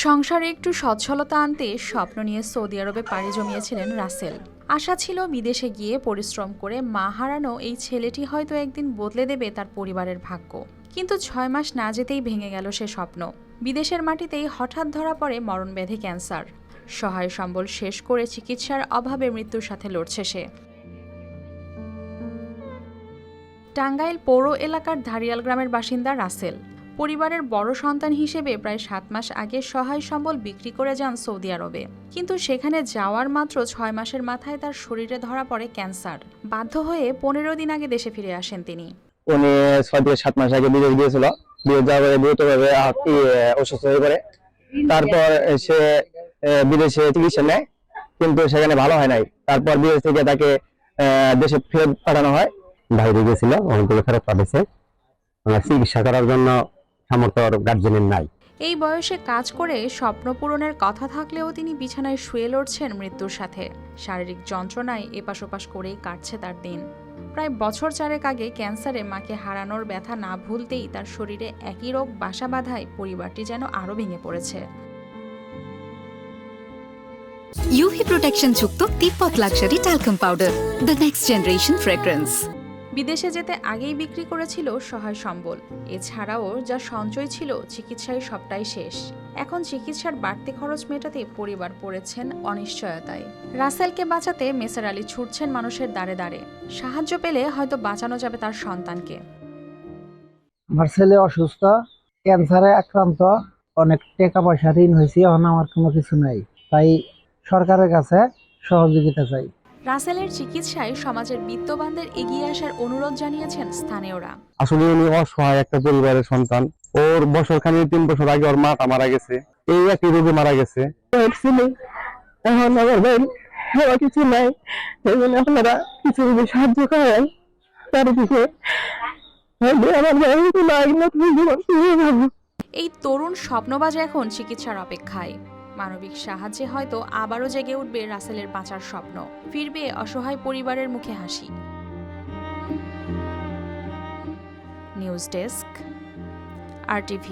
সংসারে একটু সচ্ছলতা আনতে স্বপ্ন নিয়ে সৌদি আরবে পাড়ি জমিয়েছিলেন রাসেল। আশা ছিল বিদেশে গিয়ে পরিশ্রম করে মা হারানো এই ছেলেটি হয়তো একদিন বদলে দেবে তার পরিবারের ভাগ্য। কিন্তু 6 মাস না যেতেই ভেঙে গেল সে স্বপ্ন। বিদেশের মাটিতেই হঠাৎ ধরা পড়ে মরণব্যাধি ক্যান্সার। সহায় সম্বল শেষ করে চিকিৎসার অভাবে মৃত্যুর সাথে লড়ছে সে। টাঙ্গাইল পৌর এলাকার ধারিয়াল গ্রামের বাসিন্দা রাসেল পরিবারের বড় সন্তান হিসেবে প্রায় 7 মাস আগে সহায় সম্বল বিক্রি করে যান সৌদি আরবে। কিন্তু সেখানে যাওয়ার মাত্র 6 মাসের মাথায় তার শরীরে ধরা পড়ে ক্যান্সার। বাধ্য হয়ে 15 দিন আগে দেশে ফিরে আসেন তিনি। উনি 6 থেকে 7 মাস আগে বিদেশ গিয়েছিল। বিদেশ যাওয়ার পরে দ্রুতভাবে অসুস্থ হয়ে পড়ে। তারপর সে বিদেশে চিকিৎসা নেয়, কিন্তু সেখানে ভালো হয় নাই। তারপর বিদেশ থেকে তাকে দেশে ফেরত পাঠানো হয়। বাইরে গেছিল, অনেকগুলো ফেরত পাঠিয়েছে। চিকিৎসা করার জন্য সামর্থ্য গার্জেনের নাই। এই বয়সে কাজ করে স্বপ্ন পূরণের কথা থাকলেও তিনি বিছানায় শুয়ে লড়ছেন মৃত্যুর সাথে। শারীরিক যন্ত্রণায় এপাশ ওপাশ করেই কাটছে তার দিন। প্রায় বছর 4 আগে ক্যান্সারে মাকে হারানোর ব্যথা না ভুলতেই তার শরীরে একই রোগ বাসা বাঁধায় পরিবারটি যেন আরও ভেঙে পড়েছে। UV প্রোটেকশন যুক্ত Tibet luxury talcum powder, the next generation fragrance. বিদেশে যেতে আগেই বিক্রি করেছিল সহায় সম্বল। এছাড়াও যা সঞ্চয় ছিল চিকিৎসায় সবটাই শেষ। এখন চিকিৎসার বাড়তি খরচ মেটাতে পরিবার পড়েছেন অনিশ্চয়তায়। রাসেলকে বাঁচাতে মেসার আলী ছুটছেন মানুষের দ্বারে দ্বারে। সাহায্য পেলে হয়তো বাঁচানো যাবে তার সন্তানকে। আমার ছেলে অসুস্থ, ক্যান্সারে আক্রান্ত, অনেক টাকা পয়সা ঋণ হয়েছে, এখন আমার কোনো কিছু নাই। তাই সরকারের কাছে সহযোগিতা চাই। রাসেলের চিকিৎসায় সমাজের বিত্তবানদের এগিয়ে আসার অনুরোধ জানিয়েছেন স্থানীয়রা। আসলে উনি অসহায় একটা পরিবারের সন্তান। ওর বছর খানি 3 বছর আগে ওর মাটা মারা গেছে, এই একই রোগে মারা গেছে। এখন আমার ভাই কিছু নাই, এই জন্য আপনারা কিছু যদি সাহায্য করেন তার দিকে আমার ভাই নতুন জীবন শুরু হবে। এই তরুণ স্বপ্নবাজ এখন চিকিৎসার অপেক্ষায়। মানবিক সাহায্যে হয়তো আবারও জেগে উঠবে রাসেলের বাঁচার স্বপ্ন, ফিরবে অসহায় পরিবারের মুখে হাসি। News desk, RTV।